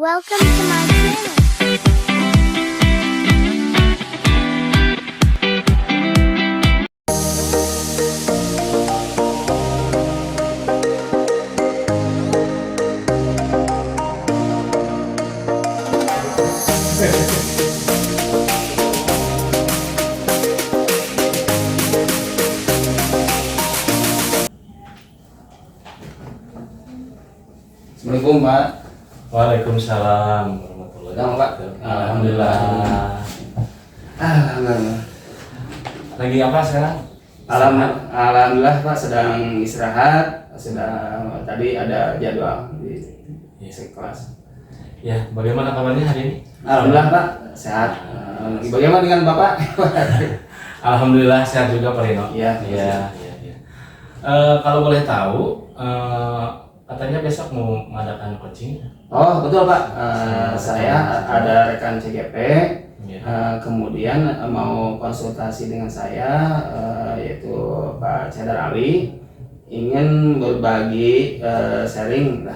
Welcome to my channel. Assalamualaikum Pak. Waalaikumsalam warahmatullahi Sedang, Pak? wabarakatuh. Alhamdulillah. Alhamdulillah. Lagi apa sekarang? Alhamdulillah Pak, sedang istirahat. Sedang tadi ada jadwal di kelas. Ya, bagaimana kabarnya hari ini? Alhamdulillah Pak, sehat. Bagaimana dengan Bapak? Alhamdulillah sehat juga Pak Rino. Iya. Iya. Kalau boleh tahu, katanya besok mau mengadakan coaching. Oh betul Pak, saya ada rekan CGP. Ya. Kemudian mau konsultasi dengan saya, yaitu Pak Cedar Ali, ingin berbagi sharing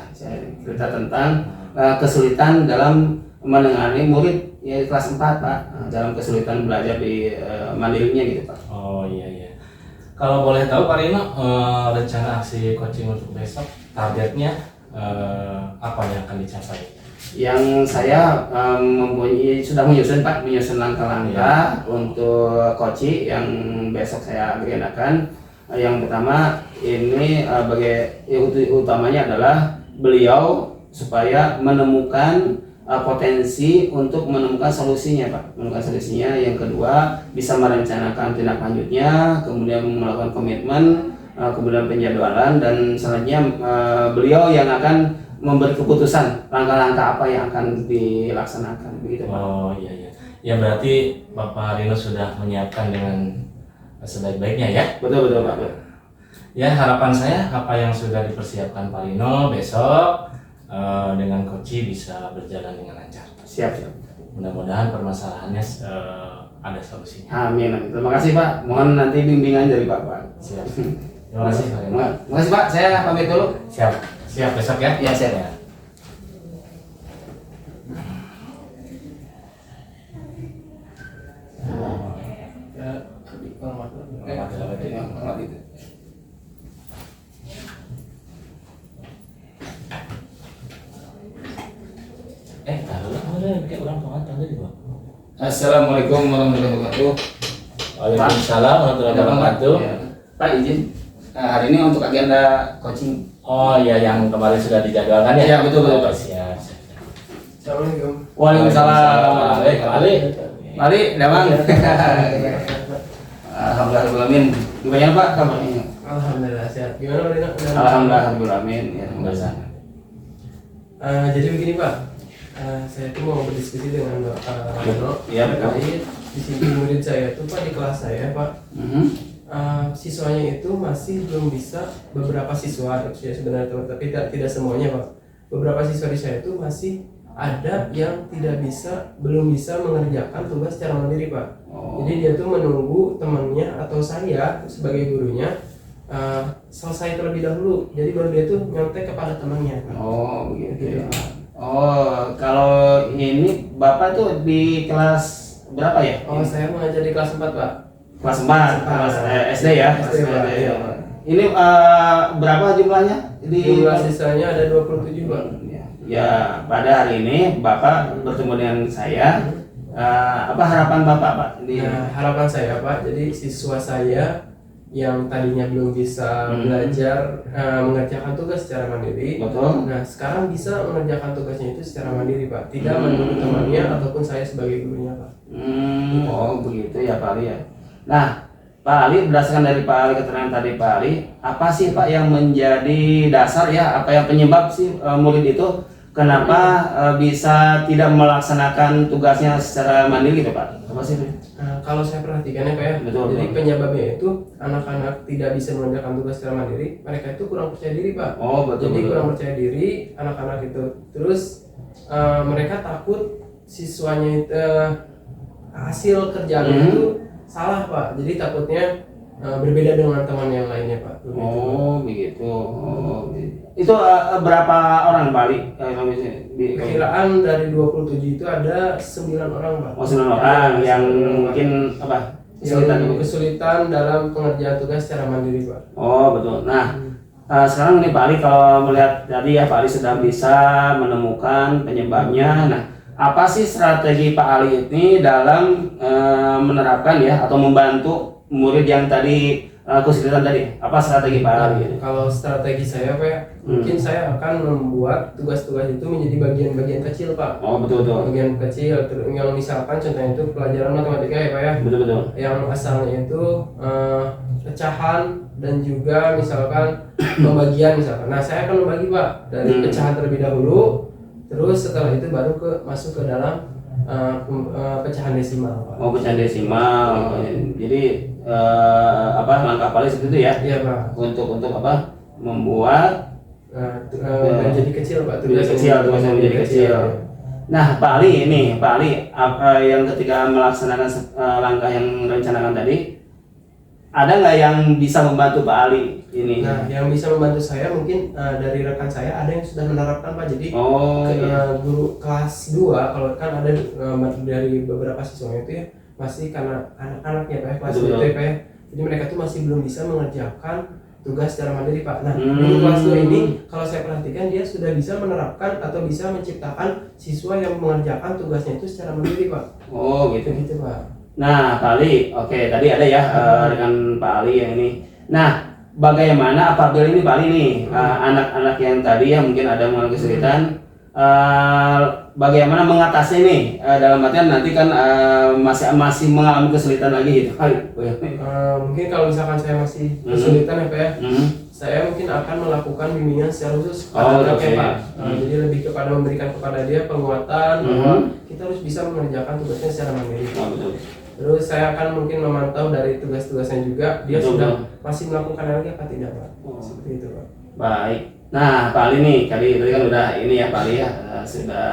cerita tentang kesulitan dalam menangani murid ya, kelas 4 Pak, dalam kesulitan belajar di mandirinya gitu Pak. Oh iya. Kalau boleh tahu Pak Rino, rencana aksi coaching untuk besok, targetnya apa yang akan dicapai? Yang saya sudah menyusun Pak, langkah-langkah untuk coaching yang besok saya agendakan. Yang pertama ini utamanya adalah beliau supaya menemukan potensi untuk menemukan solusinya Pak, Yang kedua bisa merencanakan tindak lanjutnya, kemudian melakukan komitmen, kemudian penjadwalan, dan selanjutnya beliau yang akan memberi keputusan langkah-langkah apa yang akan dilaksanakan begitu Pak. Oh iya. Ya berarti Bapak Rino sudah menyiapkan dengan sebaik-baiknya ya. Betul Pak. Ya, harapan saya apa yang sudah dipersiapkan Pak Rino besok dengan coaching bisa berjalan dengan lancar. Siap. Mudah-mudahan permasalahannya ada solusinya. Amin. Terima kasih Pak. Mohon nanti bimbingan dari Bapak. Siap. Terima kasih Pak Rino. Terima kasih Pak. Saya pamit dulu. Siap besok ya. Ya, siap. Ya. Kayak orang tua tanda di bawah. Assalamualaikum warahmatullahi wabarakatuh. Waalaikumsalam warahmatullahi wabarakatuh. Ya. Pak izin, hari ini untuk agenda coaching. Oh iya, yang kemarin sudah dijadwalkan ya? Iya, betul. Oh, siap. Assalamualaikum. Waalaikumsalam. Ali. Ali, Damang. Alhamdulillahirrahmanirrahim. Gimana Pak kabarnya? Alhamdulillah sehat. Gimana Pak Dino? Alhamdulillahirrahmanirrahim. Ya, Jadi begini Pak, saya tuh mau berdiskusi dengan Pak Dino Iya, betul. terkait di sini murid saya tuh Pak di kelas saya Pak. Siswanya itu masih belum bisa, beberapa siswa ya sebenarnya tapi tidak semuanya Pak. Beberapa siswa di saya itu masih ada yang belum bisa mengerjakan tugas secara mandiri Pak. Jadi dia tuh menunggu temannya atau saya sebagai gurunya selesai terlebih dahulu. Jadi baru dia tuh nyontek kepada temannya. Oh begitu ya. Oh kalau ini Bapak tuh di kelas berapa ya? Oh saya mengajar di kelas 4 Pak. Kelas 4, kelas SD ya. SD, Pak. Iya. Ini berapa jumlahnya? Jumlah siswanya ada 27 Pak. Ya, pada hari ini Bapak bertemu dengan saya. Apa harapan Bapak Pak? Nah, harapan saya Pak, jadi siswa saya yang tadinya belum bisa belajar mengerjakan tugas secara mandiri. Betul. Nah, sekarang bisa mengerjakan tugasnya itu secara mandiri Pak, tidak menunggu temannya ataupun saya sebagai gurunya Pak. Oh begitu ya Pak Ali ya. Nah Pak Ali, berdasarkan dari Pak Ali, keterangan tadi Pak Ali, apa sih Pak yang menjadi dasar ya, apa yang penyebab sih murid itu kenapa bisa tidak melaksanakan tugasnya secara mandiri gitu Pak? Apa sih? Nah, kalau saya perhatikan ya Pak ya, Betul, jadi Pak. penyebabnya itu anak-anak tidak bisa mengerjakan tugas secara mandiri, mereka itu kurang percaya diri Pak. Oh betul. Jadi kurang percaya diri anak-anak itu. Terus mereka takut siswanya itu hasil kerjaannya itu salah Pak. Jadi takutnya berbeda dengan teman yang lainnya Pak. Begitu. Oh begitu. Oh, itu berapa orang Pak Ali? Perkiraan dari 27 itu ada 9 orang Pak. Oh 9 orang yang 9 orang. mungkin apa? Yang kesulitan dalam pengerjaan tugas secara mandiri Pak. Oh betul. Nah sekarang ini Pak Ali, kalau melihat tadi ya Pak Ali sudah bisa menemukan penyebabnya. Nah apa sih strategi Pak Ali ini dalam menerapkan ya atau membantu murid yang tadi kesulitan tadi? Apa strategi Pak Ali ini? Kalau strategi saya Pak ya, mungkin saya akan membuat tugas-tugas itu menjadi bagian-bagian kecil Pak. Oh betul betul. Bagian kecil, yang misalkan contohnya itu pelajaran matematika ya Pak ya. Betul betul. Yang asalnya itu pecahan dan juga misalkan pembagian misalkan. Nah saya akan membagi Pak dari pecahan terlebih dahulu, terus setelah itu baru masuk ke dalam pecahan desimal Pak. Oh pecahan desimal. Jadi langkah paling seperti itu ya? Iya Pak. Untuk apa? Membuat menjadi kecil Pak. tugasnya menjadi kecil. Nah Pak Ali ini, Pak Ali apa yang ketika melaksanakan langkah yang rencanakan tadi, ada nggak yang bisa membantu Pak Ali ini? Nah, yang bisa membantu saya mungkin dari rekan saya ada yang sudah menerapkan Pak. Jadi guru kelas 2 kalau kan ada dari beberapa siswa itu ya masih karena anak-anaknya Pak ya, kelas 2 Pak ya. Jadi mereka tuh masih belum bisa mengerjakan tugas secara mandiri Pak. Nah, guru kelas 2 ini kalau saya perhatikan dia sudah bisa menerapkan atau bisa menciptakan siswa yang mengerjakan tugasnya itu secara mandiri Pak. Oh gitu. Gitu Pak. Nah Pak Ali, oke tadi ada ya dengan Pak Ali yang ini. Nah bagaimana apabila ini Pak Ali nih anak-anak yang tadi yang mungkin ada mengalami kesulitan, bagaimana mengatasi nih dalam artian nanti kan masih mengalami kesulitan lagi gitu. Mungkin kalau misalkan saya masih kesulitan ya Pak ya, saya mungkin akan melakukan bimbingan secara khusus kepada anaknya Pak. Jadi lebih kepada memberikan kepada dia penguatan bahwa kita harus bisa mengerjakan tugasnya secara mandiri. Betul. Terus saya akan mungkin memantau dari tugas-tugasnya juga dia sudah masih melakukan lagi apa tidak Pak. Seperti itu Pak. Baik. Nah Pak Ali nih tadi kan udah ini ya Pak Ali ya, sudah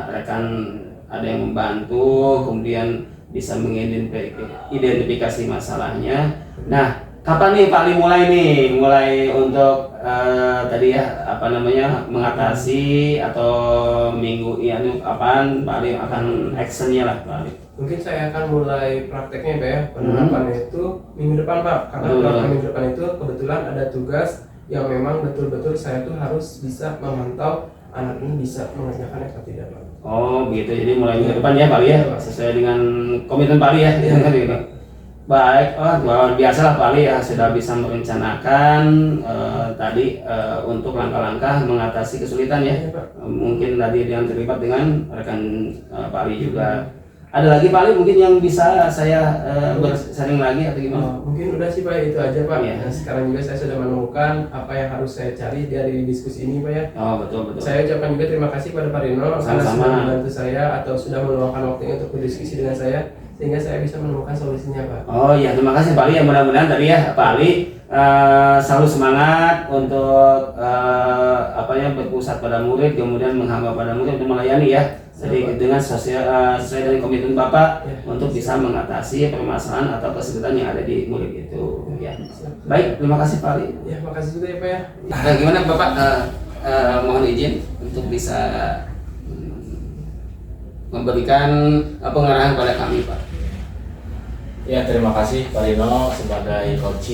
rekan ada yang membantu, kemudian bisa mengidentifikasi masalahnya. Nah kapan nih Pak Ali mulai untuk tadi ya mengatasi atau minggu ini kapan Pak Ali akan actionnya lah Pak Ali? Mungkin saya akan mulai prakteknya Pak ya, penerapannya itu minggu depan Pak. Karena minggu depan itu kebetulan ada tugas yang memang betul-betul saya tuh harus bisa memantau anak ini bisa mengerjakan atau tidak Pak. Oh begitu, jadi mulai minggu depan ya Pak Ali ya, sesuai dengan komitmen Pak Ali ya. Baik, luar biasa lah Pak Ali ya, sudah bisa merencanakan tadi untuk langkah-langkah mengatasi kesulitan ya. Mungkin tadi yang terlibat dengan rekan Pak Ali juga. Ada lagi Pak Ali mungkin yang bisa saya bersharing lagi atau gimana? Mungkin udah sih Pak, itu aja Pak. Ya. Nah, sekarang juga saya sudah menemukan apa yang harus saya cari dari diskusi ini Pak ya. Oh betul. Saya ucapkan juga terima kasih pada Pak Rino karena sudah membantu saya atau sudah meluangkan waktunya untuk berdiskusi dengan saya sehingga saya bisa menemukan solusinya Pak. Oh iya, terima kasih Pak Ali. Ya mudah-mudahan tadi ya Pak Ali selalu semangat untuk berpusat pada murid, kemudian menghamba pada murid untuk melayani ya. Jadi dengan sesuai dengan komitmen Bapak untuk bisa mengatasi permasalahan atau kesulitan yang ada di murid itu ya. Baik, terima kasih Pak Ali. Ya, makasih juga ya Pak ya. Nah, gimana Bapak mohon izin untuk bisa memberikan pengarahan pada kami Pak. Ya, terima kasih Pak Rino sebagai coach.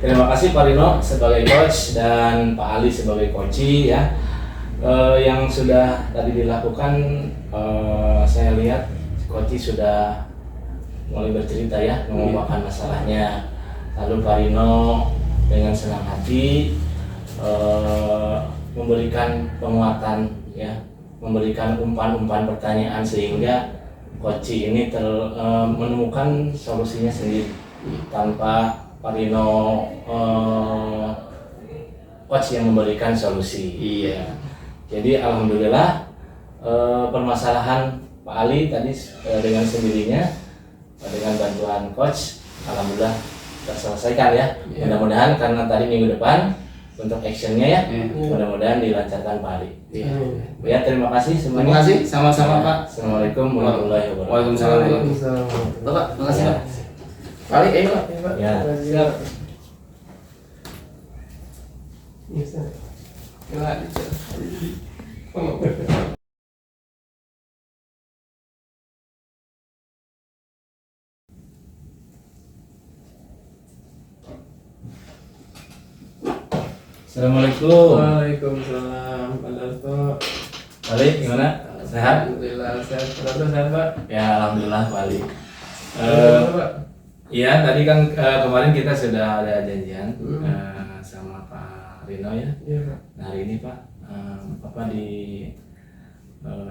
Terima kasih Pak Rino sebagai coach dan Pak Ali sebagai coach ya. Yang sudah tadi dilakukan, saya lihat coach sudah mulai bercerita ya, mengungkapkan masalahnya. Lalu Pak Rino dengan senang hati memberikan penguatan ya, memberikan umpan-umpan pertanyaan sehingga coach ini menemukan solusinya sendiri tanpa Pak Rino coach yang memberikan solusi. Iya. Jadi alhamdulillah permasalahan Pak Ali tadi dengan sendirinya dengan bantuan coach alhamdulillah terselesaikan ya. Mudah-mudahan karena tadi minggu depan untuk actionnya ya. Iya. Mudah-mudahan dilancarkan Pak Ali. Iya. Ya, terima kasih semuanya. Terima kasih, sama-sama Pak. Assalamualaikum warahmatullahi wabarakatuh. Waalaikumsalam. Waalaikumsalam. Bapak, terima kasih Pak. Balik, Pak. Ya, Pak. Ya. Terima kasih, Pak. Iya, Ustaz. Terima kasih. Assalamualaikum. Waalaikumsalam. Pak Darto. Ali, gimana? Sehat? Alhamdulillah sehat. Pak Darto sehat, Pak. Ya, alhamdulillah Pak Ali. Alhamdulillah, Pak. Iya, tadi kan kemarin kita sudah ada janjian Hmm. sama Pak Rino ya. Iya, Pak. Nah, hari ini Pak, Bapak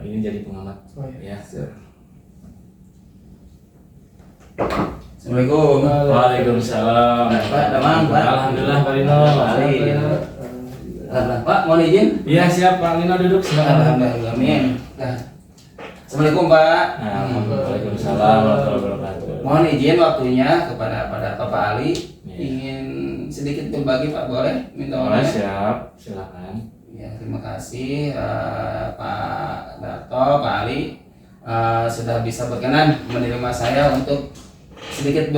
ini jadi pengamat. Oh iya. Ya. Siap. Assalamualaikum. Waalaikumsalam. Pak, damang, Pak. Alhamdulillah Pak Rino. Ali. Pak, mohon izin. Iya, siap Pak Rino, duduk silakan. Alhamdulillah, amin. Nah, Assalamualaikum Pak. Nah, Waalaikumsalam warahmatullahi wabarakatuh. Mohon izin waktunya kepada Bapak Ali. Iya. Ingin sedikit berbagi Pak, boleh? Minta Oh, oleh. siap, silakan. Ya, terima kasih Pak Darto, Pak Ali sudah bisa berkenan menerima saya untuk sedikit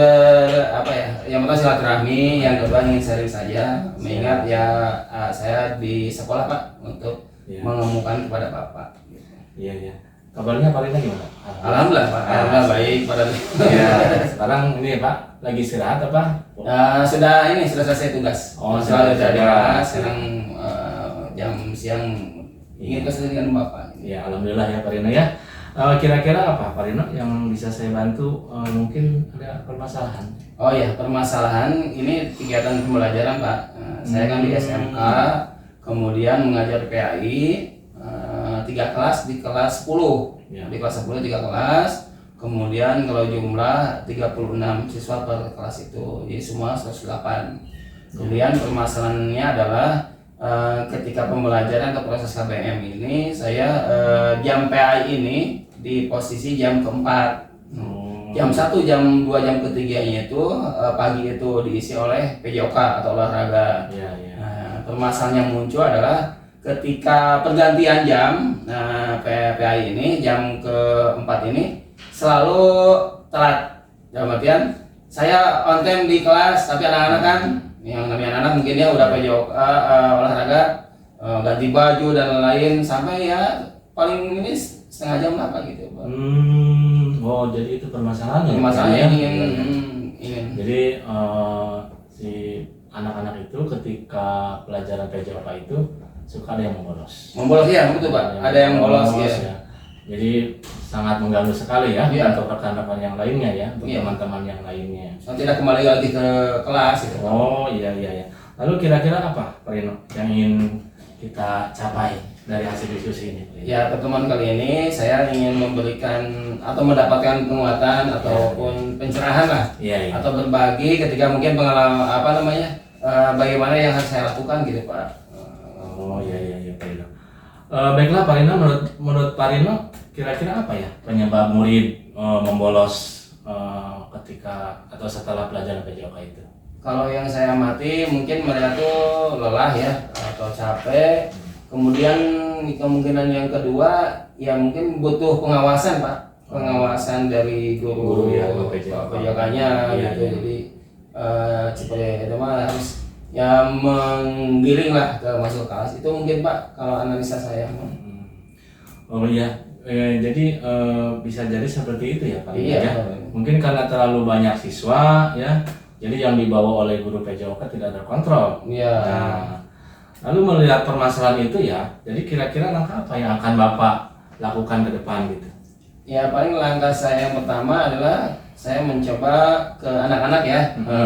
yang pertama silaturahmi, yang kedua ingin sharing saja, mengingat ya saya di sekolah Pak untuk Iya. mengemukakan kepada Bapak. Iya, iya. Kabarnya Pak Rino gimana? Alhamdulillah Pak, alhamdulillah baik pada. Ya, sekarang ini Pak lagi istirahat apa? Sudah selesai tugas. Oh, sudah sudah dari tugas. kelas, sekarang jam siang ingin kesini dengan Bapak. Ya, alhamdulillah ya Pak Rino ya. Kira-kira apa Pak Rino yang bisa saya bantu? Mungkin ada permasalahan. Oh ya, permasalahan ini kegiatan pembelajaran Pak. Saya kan di SMK, kemudian mengajar PAI 3 kelas di kelas 10. Ya. Di kelas 10 3 kelas. Kemudian kalau jumlah 36 siswa per kelas itu. Jadi semua 108. Kemudian permasalahannya adalah ketika pembelajaran atau proses KBM ini saya jam PAI ini di posisi jam keempat. Jam 1, jam 2, jam ketiganya itu pagi itu diisi oleh PJOK atau olahraga. Iya, iya. Nah, permasalahan yang muncul adalah ketika pergantian jam, PAI ini jam keempat ini selalu telat. Dalam artian saya on time di kelas, tapi anak-anak kan, yang namanya anak mungkin dia udah PJOK olahraga, ganti baju dan lain-lain sampai ya paling ini setengah jam lah Pak gitu Pak. Oh, jadi itu permasalahannya. Masalahnya Ya? ini. Jadi si anak-anak itu ketika pelajaran PJOK itu suka ada yang membolos. Membolos ya, betul Pak. Ada yang bolos ya. Jadi sangat mengganggu sekali ya Iya. untuk rekan-rekan yang lainnya ya, untuk Iya. teman-teman yang lainnya. So, tidak kembali lagi ke kelas gitu Pak. Oh iya iya iya. Lalu kira-kira apa Pak Rino yang ingin kita capai dari hasil diskusi ini? Ya, pertemuan kali ini saya ingin memberikan atau mendapatkan penguatan ataupun pencerahan lah, Iya iya. atau berbagi ketika mungkin pengalaman bagaimana yang harus saya lakukan gitu Pak. Oh iya iya iya Pak Rino. Baiklah Pak Rino, menurut Pak Rino kira-kira apa ya penyebab murid membolos ketika atau setelah pelajaran PJOK itu? Kalau yang saya amati mungkin mereka tuh lelah ya atau capek. Kemudian kemungkinan yang kedua ya mungkin butuh pengawasan Pak, pengawasan dari guru Guru ya, PJOK. PJOK-nya Iya, gitu. iya. Jadi seperti itu mah harus ya menggiring lah ke masuk kelas itu mungkin Pak kalau analisa saya. Oh iya, jadi bisa jadi seperti itu ya Pak Rino Iya. ya. Mungkin karena terlalu banyak siswa ya, jadi yang dibawa oleh guru PJOK tidak terkontrol. Iya. Nah, lalu melihat permasalahan itu ya, jadi kira-kira langkah apa yang akan Bapak lakukan ke depan gitu? Ya paling langkah saya yang pertama adalah saya mencoba ke anak-anak ya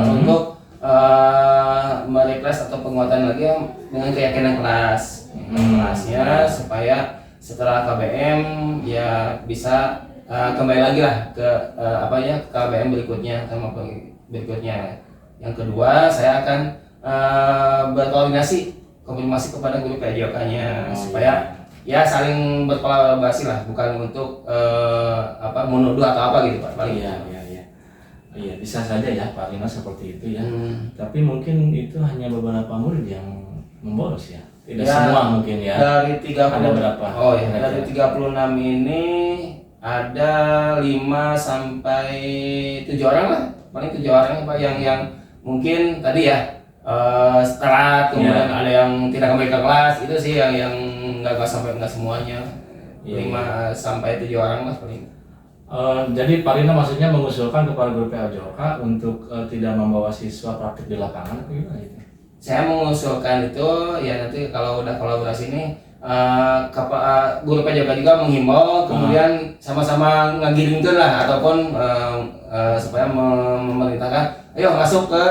untuk merefresh atau penguatan lagi dengan keyakinan kelasnya supaya setelah KBM ya bisa kembali lagi lah ke KBM berikutnya sama berikutnya. Yang kedua saya akan berkoordinasi kepada guru PJOK-nya supaya ya saling berkolaborasi lah, bukan untuk menuduh atau apa gitu Pak. Paling Iya, iya, iya. Iya, bisa saja ya Pak Rino seperti itu ya. Tapi mungkin itu hanya beberapa murid yang membolos ya? Tidak Ya, semua mungkin ya. Dari 30 Ada berapa? Oh ya, Kira-kira? dari 36 ini ada 5 sampai 7 orang lah. Paling 7 orang Pak yang mungkin tadi ya setelah kemudian ada yang tidak kembali ke kelas, itu sih yang nggak semuanya. Iya, 5 sampai 7 orang lah paling. Jadi Pak Rino maksudnya mengusulkan kepada guru PLJOK untuk tidak membawa siswa praktik di lapangan atau gimana gitu? Saya mengusulkan itu ya nanti kalau udah kolaborasi ini guru PJK juga menghimbau kemudian sama-sama ngagiringkeun lah ataupun supaya memerintahkan ayo masuk ke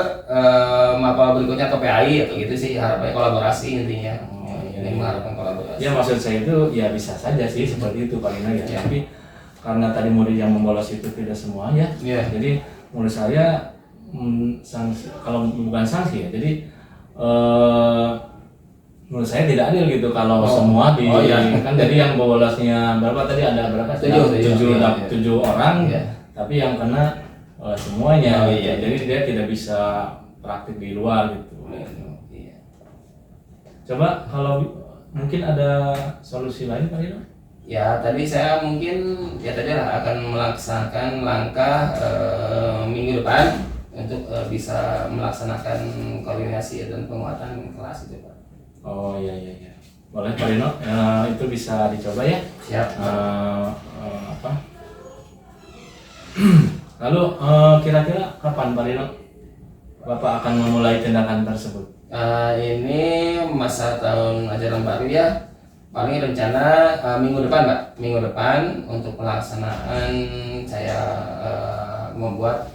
mapel berikutnya atau PAI atau gitu sih, harapannya kolaborasi intinya. Ini mengharapkan kolaborasi. Ya maksud saya itu ya bisa saja sih seperti itu Pak Rino ya. Tapi karena tadi murid yang membolos itu tidak semua ya. Jadi menurut saya sanksi, kalau bukan sanksi ya. Jadi menurut saya tidak adil gitu kalau semua kan jadi yang bolosnya berapa tadi, ada berapa? 7 orang, tapi yang kena semuanya. Jadi dia tidak bisa praktik di luar gitu. Coba kalau mungkin ada solusi lain Pak Rino? Ya tadi saya mungkin ya tadi lah akan melaksanakan langkah minggu depan untuk bisa melaksanakan koordinasi dan penguatan kelas itu Pak. Oh iya. Boleh Pak Rino, itu bisa dicoba ya. Siap. Apa? Lalu kira-kira kapan Pak Rino Bapak akan memulai tindakan tersebut? Ini masa tahun ajaran baru ya. Paling rencana minggu depan Pak. Minggu depan untuk pelaksanaan saya membuat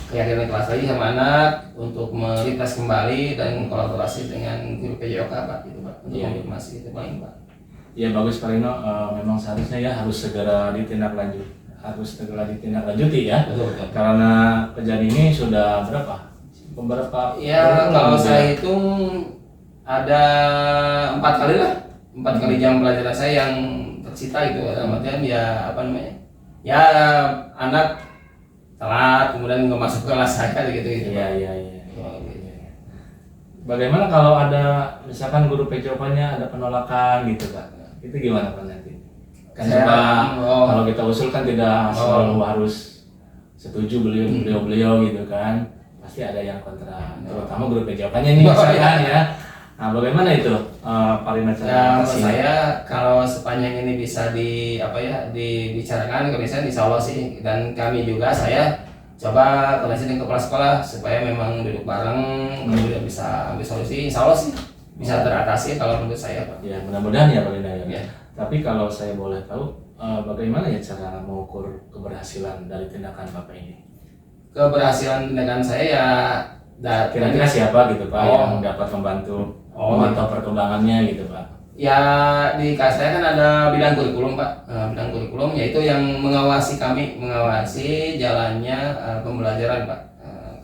keyakinan kelas lagi sama anak untuk melintas kembali dan kolaborasi dengan guru PJOK Pak gitu Pak, untuk konfirmasi itu paling Pak. Ya bagus Pak Rino, memang seharusnya ya harus segera ditindaklanjuti ya. Betul. Karena kejadian ini sudah beberapa Ya kalau saya hitung ada 4 kali lah, 4 kali jam pelajaran saya yang tersita itu. Dalam artian ya apa namanya, ya anak telat kemudian nggak masuk ke kelas saya gitu. Iya. Bagaimana kalau ada misalkan guru PJOK-nya ada penolakan gitu Kak? Itu gimana Pak nanti? Kan kalau kita usulkan tidak selalu harus setuju beliau gitu kan, pasti ada yang kontra, terutama guru PJOK-nya ini misalkan ya. Nah bagaimana itu Pak Rino cara saya kalau sepanjang ini bisa dibicarakan misalnya insya Allah sih, dan kami juga saya coba koordinasi dengan kepala sekolah supaya memang duduk bareng kemudian bisa ambil solusi, insya Allah sih bisa teratasi kalau menurut saya Pak. Ya mudah-mudahan ya Pak Rino ya. Tapi kalau saya boleh tahu bagaimana ya cara mengukur keberhasilan dari tindakan Bapak ini? Keberhasilan tindakan saya ya kira-kira siapa gitu Pak yang dapat membantu memantau perkembangannya gitu Pak? Ya di kelas saya kan ada bidang kurikulum Pak, bidang kurikulum yaitu yang mengawasi mengawasi jalannya pembelajaran Pak,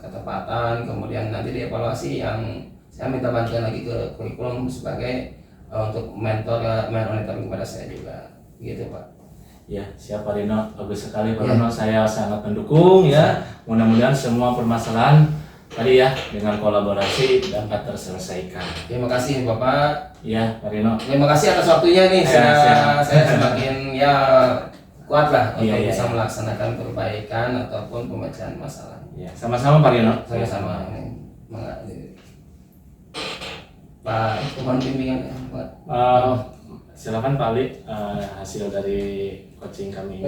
ketepatan, kemudian nanti dievaluasi yang saya minta bantuan lagi ke kurikulum sebagai untuk monitoring kepada saya juga gitu Pak. Ya siap Pak Rino, bagus sekali Pak Rino, saya sangat mendukung ya. Mudah-mudahan semua permasalahan tadi ya dengan kolaborasi dapat terselesaikan. Terima kasih Bapak. Ya Pak Rino. Terima kasih atas waktunya nih. Saya semakin ya kuat lah untuk bisa melaksanakan perbaikan ataupun pemecahan masalah. Ya sama-sama Pak Rino. Sama-sama. Pak, mohon bimbingan Pak. Silakan Pak Ali, hasil dari coaching kami.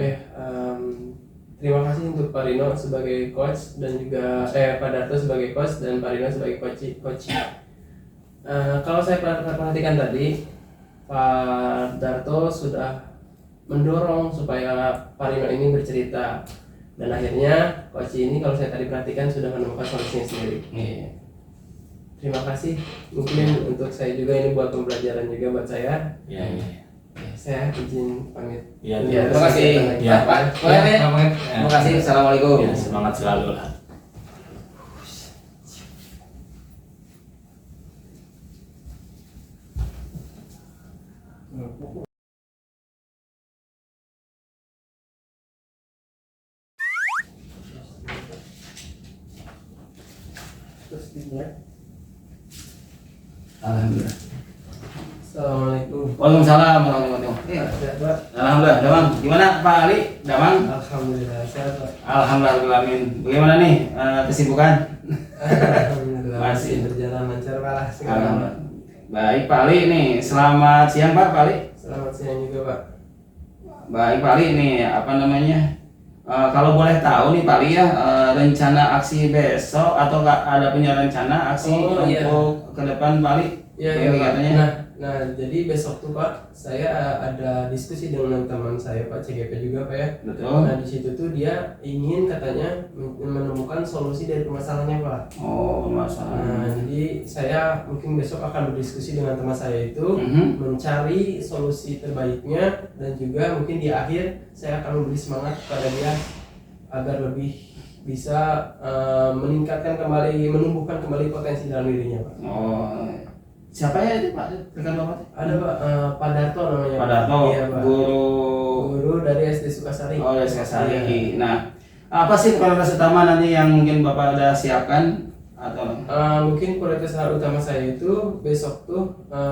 Terima kasih untuk Pak Rino sebagai coach dan juga Pak Darto sebagai coach dan Pak Rino sebagai coach. Kalau saya perhatikan tadi, Pak Darto sudah mendorong supaya Pak Rino ini bercerita, dan akhirnya coach ini kalau saya tadi perhatikan sudah menemukan solusinya sendiri. Terima kasih. Mungkin untuk saya juga ini buat pembelajaran juga buat saya. Iya. Saya izin pamit. Iya. Terima kasih. Ya Pak. Terima kasih. Assalamualaikum. Ya, semangat selalu lah. Terus Alhamdulillah. Assalamualaikum. Waalaikumsalam warahmatullahi wabarakatuh. Iya, sehat Pak. Alhamdulillah, Damang. Gimana Pak Ali? Damang? Alhamdulillah sehat Pak. Alhamdulillah. Bagaimana nih kesibukan? Alhamdulillah Masih. masih berjalan lancar Pak lah sekarang. Alhamdulillah. Baik Pak Ali nih, selamat siang Pak Ali. Selamat siang juga Pak. Baik Pak Ali nih, apa namanya? Kalau boleh tahu nih Pak Ali ya, rencana aksi besok atau ada punya rencana aksi Oh, iya. untuk ke depan Pak Ali? Iya, Ini iya Pak. katanya. Nah, jadi besok tuh Pak, saya ada diskusi dengan teman saya Pak CGP juga Pak ya. Betul. Nah di situ tuh dia ingin katanya menemukan solusi dari permasalahannya Pak. Oh, masalah. Nah, jadi saya mungkin besok akan berdiskusi dengan teman saya itu Mhm. mencari solusi terbaiknya, dan juga mungkin di akhir saya akan memberi semangat kepada dia agar lebih bisa meningkatkan kembali, menumbuhkan kembali potensi dalam dirinya Pak. Oh, siapa ya itu Pak? Rekan Bapak? Ada Pak, Pak Darto namanya. Pak Darto, Iya, Pak. guru dari SD Sukasari. Oh, dari Sukasari. Iya. Nah, apa sih prioritas utama nanti yang mungkin Bapak udah siapkan atau Mungkin prioritas utama saya itu besok tuh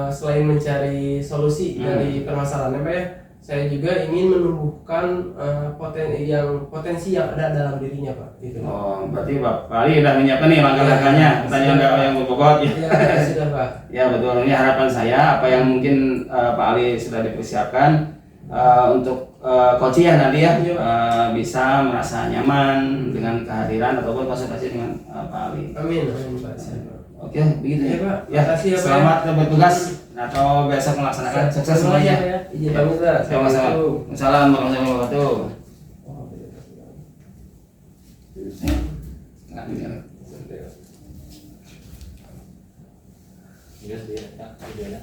selain mencari solusi dari permasalahannya Pak ya, saya juga ingin menumbuhkan potensi yang ada dalam dirinya Pak. Gitu. Oh, berarti Pak Ali udah menyiapkan nih langkah-langkahnya. Pertanyaan sudah, yang berbobot ya. Iya, sudah Pak. Ya betul. Ini harapan saya apa yang mungkin Pak Ali sudah dipersiapkan untuk coach ya nanti ya Iya. bisa merasa nyaman dengan kehadiran ataupun konsultasi dengan Pak Ali. Amin, amin Pak. Siap, Pak. Oke, begitu Iya, ya. Pak. Ya, Makasih ya, Pak. selamat bertugas atau besok melaksanakan sukses semuanya. ya. Izin pamit Pak. Sama-sama. Assalamualaikum warahmatullahi wabarakatuh. Nggak dengar. Yes, dia, ya, dia ada.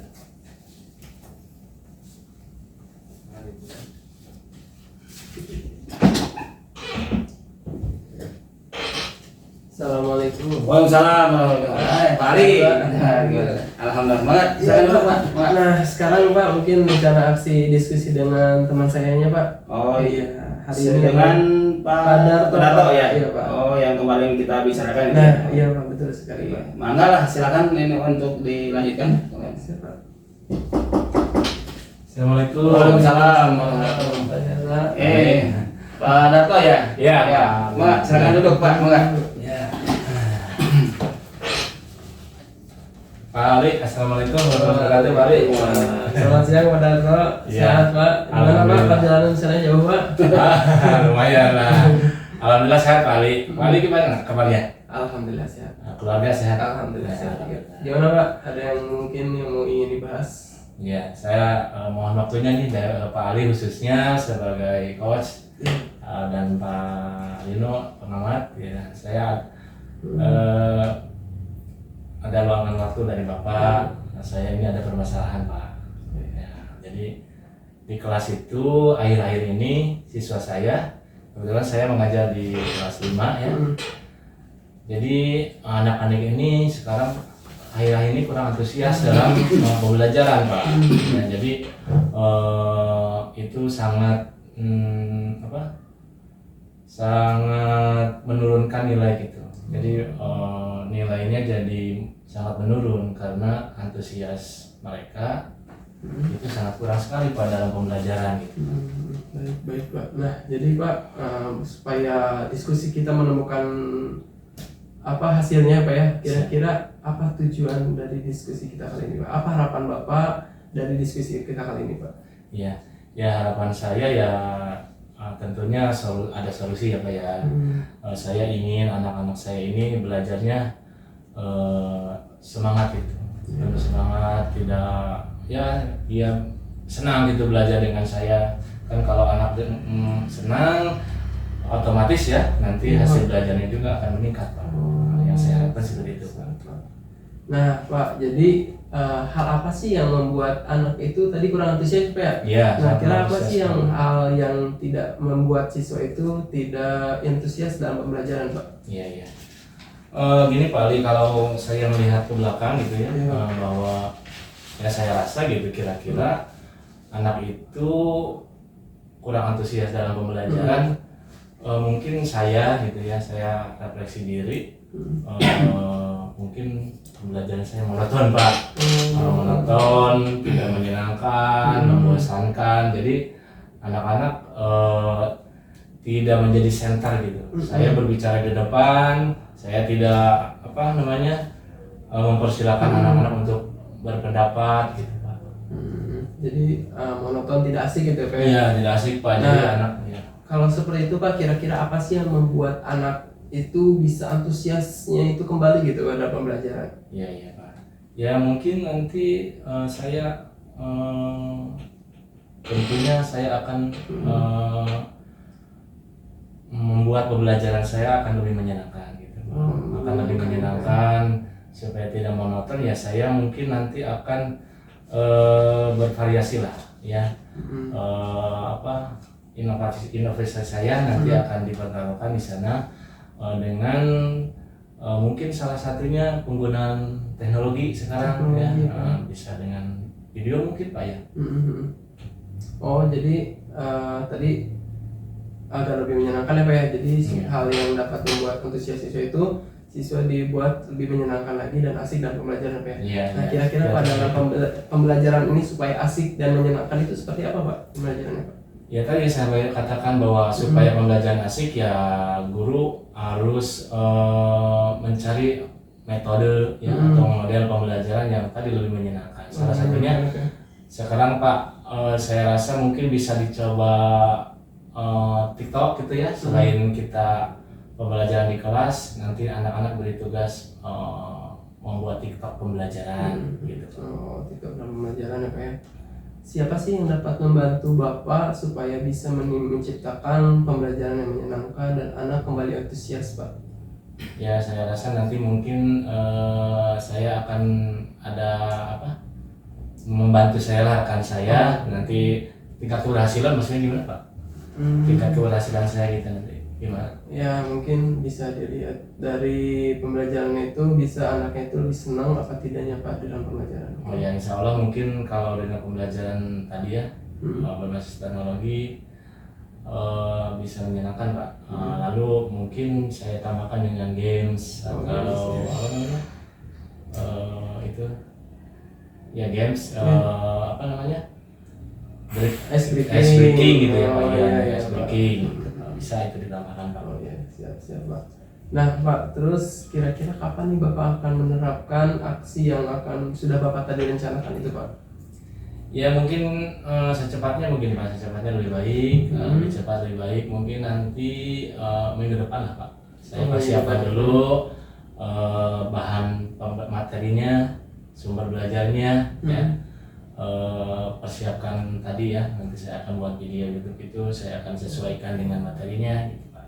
Assalamualaikum. Waalaikumsalam warahmatullahi wabarakatuh. Pak Ali. Alhamdulillah banget. Silakan dulu, Pak. Pak. Nah, sekarang Pak mungkin rencana aksi diskusi dengan teman sayanya Pak. Oh iya. Hari ini dengan Pak Darto, Darto ya. Iya, Pak. Oh, yang kemarin kita bicarakan itu. Nah, iya Pak, betul sekali Iya. Pak. Mangga lah, silakan ini untuk dilanjutkan. Siap, Pak. Assalamualaikum. Waalaikumsalam warahmatullahi wabarakatuh. Pak Darto ya? Iya, Ya. Pak. Mangga, silakan duduk Pak. Mangga. Ya. Pak Ali, assalamualaikum warahmatullahi wabarakatuh. Pak Ali. Selamat siang Pak Darto. Iya. Sehat Pak. Gimana Pak Alhamdulillah. perjalanan sana jauh Pak? Lumayan lah. Alhamdulillah sehat Pak Ali. Pak Ali gimana kabarnya? Alhamdulillah sehat. Keluarga sehat. Alhamdulillah sehat juga. Gimana Pak? Ada yang mungkin yang mau ingin dibahas? Ya, saya mohon waktunya nih dari Pak Ali khususnya sebagai coach dan Pak Lino pengamat. Ya, saya ada luangan waktu dari Bapak. Saya ini ada permasalahan Pak. Ya, jadi di kelas itu akhir-akhir ini siswa saya, kebetulan saya mengajar di kelas 5 ya. Jadi anak-anak ini sekarang akhir-akhir ini kurang antusias dalam pembelajaran Pak. Ya, jadi itu sangat sangat menurunkan nilai gitu. Jadi nilainya jadi sangat menurun karena antusias mereka itu sangat kurang sekali Pak dalam pembelajaran gitu. Baik Pak. Nah jadi Pak, supaya diskusi kita menemukan apa hasilnya Pak ya, kira-kira apa tujuan dari diskusi kita kali ini Pak? Apa harapan Bapak dari diskusi kita kali ini Pak? Ya, ya harapan saya ya tentunya ada solusi ya Pak ya. Saya ingin anak-anak saya ini belajarnya semangat gitu, penuh semangat, tidak ya senang gitu belajar dengan saya. Kan kalau anak senang otomatis ya nanti hasil belajarnya juga akan meningkat Pak. Yang saya harapkan seperti itu Pak. Nah Pak, jadi hal apa sih yang membuat anak itu tadi kurang antusias Pak ya? Iya. Nah kira apa antusias, sih Pak. hal yang tidak membuat siswa itu tidak antusias dalam pembelajaran Pak? Iya iya. Gini Pak Ali, kalau saya melihat ke belakang gitu ya, Iya. bahwa ya saya rasa gitu kira-kira anak itu kurang antusias dalam pembelajaran. Mungkin saya gitu ya, saya refleksi diri. mungkin pembelajaran saya monoton Pak. Monoton, tidak menyenangkan, membosankan. Jadi anak-anak tidak menjadi center gitu. Saya berbicara di depan, saya tidak mempersilahkan anak-anak untuk berpendapat gitu Pak. Jadi monoton, tidak asik gitu ya Pak? Iya, tidak asik Pak. Jadi anak ya. Kalau seperti itu Pak, kira-kira apa sih yang membuat anak itu bisa antusiasnya itu kembali gitu pada pembelajaran? Iya Pak. Ya mungkin nanti saya tentunya saya akan membuat pembelajaran saya akan lebih menyenangkan gitu. Akan lebih menyenangkan supaya tidak monoton ya. Saya mungkin nanti akan bervariasi lah ya. Inovasi saya nanti akan dipertaruhkan di sana dengan mungkin salah satunya penggunaan teknologi sekarang ya. Bisa dengan video mungkin Pak ya. Oh jadi tadi agar lebih menyenangkan ya Pak ya. Jadi hal yang dapat membuat antusias siswa itu siswa dibuat lebih menyenangkan lagi dan asik dalam pembelajaran Pak ya. Nah kira-kira pada pembelajaran ini supaya asik dan menyenangkan itu seperti apa Pak pembelajarannya Pak? Ya tadi saya katakan bahwa supaya pembelajaran asik ya guru harus mencari metode ya atau model pembelajaran yang tadi lebih menyenangkan. Salah satunya sekarang Pak, saya rasa mungkin bisa dicoba TikTok gitu ya. Selain kita pembelajaran di kelas, nanti anak-anak beri tugas membuat TikTok pembelajaran gitu. TikTok dalam pembelajaran ya Pak ya. Siapa sih yang dapat membantu Bapak supaya bisa menciptakan pembelajaran yang menyenangkan dan anak kembali antusias Pak? Ya saya rasa nanti mungkin saya akan ada membantu saya lah rekan saya. Nanti tingkat keberhasilan maksudnya gimana Pak? Tingkat keberhasilan saya gitu nanti gimana? Ya mungkin bisa dilihat dari pembelajaran itu bisa anaknya itu lebih senang apa tidaknya Pak dalam pembelajaran. Oh ya insya Allah mungkin kalau dengan pembelajaran tadi ya berbasis teknologi bisa menyenangkan Pak. Lalu mungkin saya tambahkan dengan games atau apa namanya itu ya games Ice breaking gitu ya Pak ya, ya, ice breaking bisa itu ditambahkan Pak. Oh ya siap Pak. Nah Pak, terus kira-kira kapan nih Bapak akan menerapkan aksi yang sudah Bapak tadi rencanakan itu Pak? Ya mungkin secepatnya mungkin Pak, secepatnya lebih baik, lebih cepat lebih baik. Mungkin nanti minggu depan lah Pak. Saya persiapkan dulu bahan materinya, sumber belajarnya, ya. Persiapkan tadi ya. Nanti saya akan buat video YouTube itu, saya akan sesuaikan dengan materinya, gitu Pak.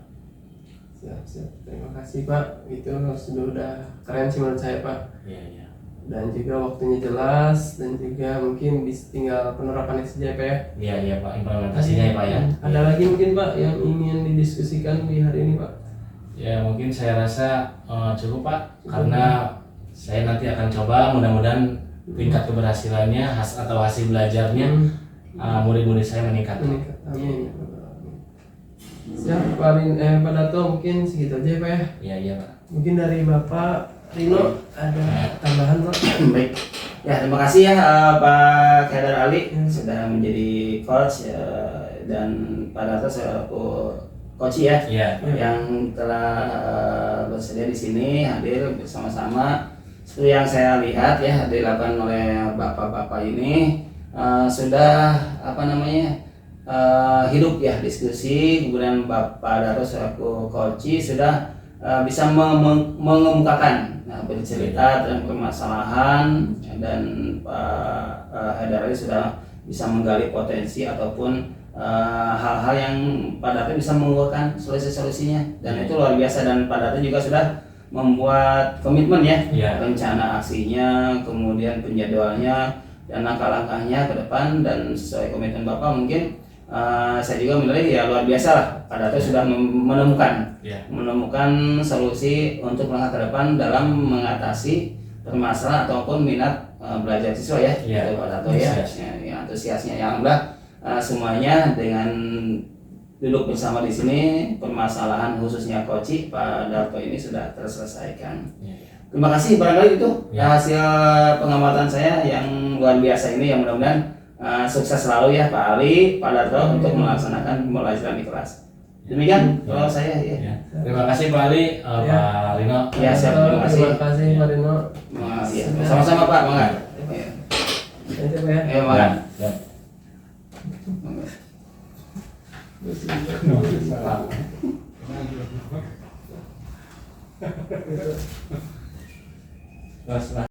Siap. Terima kasih Pak. Itu sudah keren sih menurut saya Pak. Iya. Dan juga waktunya jelas dan juga mungkin tinggal penerapannya saja Pak ya. Iya Pak, implementasinya ya Pak ya. Ada lagi mungkin Pak yang ingin didiskusikan di hari ini Pak? Ya mungkin saya rasa cukup Pak, karena saya nanti akan coba mudah-mudahan tingkat keberhasilannya atau hasil belajarnya murid-murid saya meningkat. Amin. Siap Pak Dato, mungkin segitu aja ya Pak ya. Iya Pak. Mungkin dari Bapak Rino ada tambahan Pak? Baik. Ya, terima kasih ya Pak Haidar Ali sudah menjadi coach dan Pak Dato selaku coach ya, yang telah bersedia di sini hadir bersama-sama. Seperti yang saya lihat ya dilakukan oleh bapak-bapak ini sudah hidup ya diskusi, kemudian Bapak Dato selaku coach sudah bisa mengemukakan bercerita tentang permasalahan, dan Pak Haidar Ali sudah bisa menggali potensi ataupun hal-hal yang Pak Dato bisa mengeluarkan solusi-solusinya, dan itu luar biasa. Dan Pak Dato juga sudah membuat komitmen ya, rencana aksinya, kemudian penjadwalannya dan langkah-langkahnya ke depan, dan sesuai komitmen Bapak mungkin saya juga menilai ya luar biasa lah. Pak Dato sudah menemukan solusi untuk langkah ke depan dalam mengatasi permasalahan ataupun minat belajar siswa ya. Pak Dato ya, antusiasnya yang alhamdulillah semuanya dengan duduk bersama di sini permasalahan khususnya koci Pak Dato ini sudah terselesaikan. Terima kasih, barangkali itu Ya. hasil pengamatan saya yang luar biasa ini, yang mudah-mudahan sukses selalu ya Pak Ali, Pak Darto untuk melaksanakan pembelajaran di kelas. Demikian kalau saya ya. Ya. Terima kasih Pak Ali, Pak Lino. Ya, siap. Terima kasih. Terima kasih Pak Rino. Ya, sama-sama Pak, mangga. Ya. Nanti Pak ya. Ya, mangga. Ya. Terus,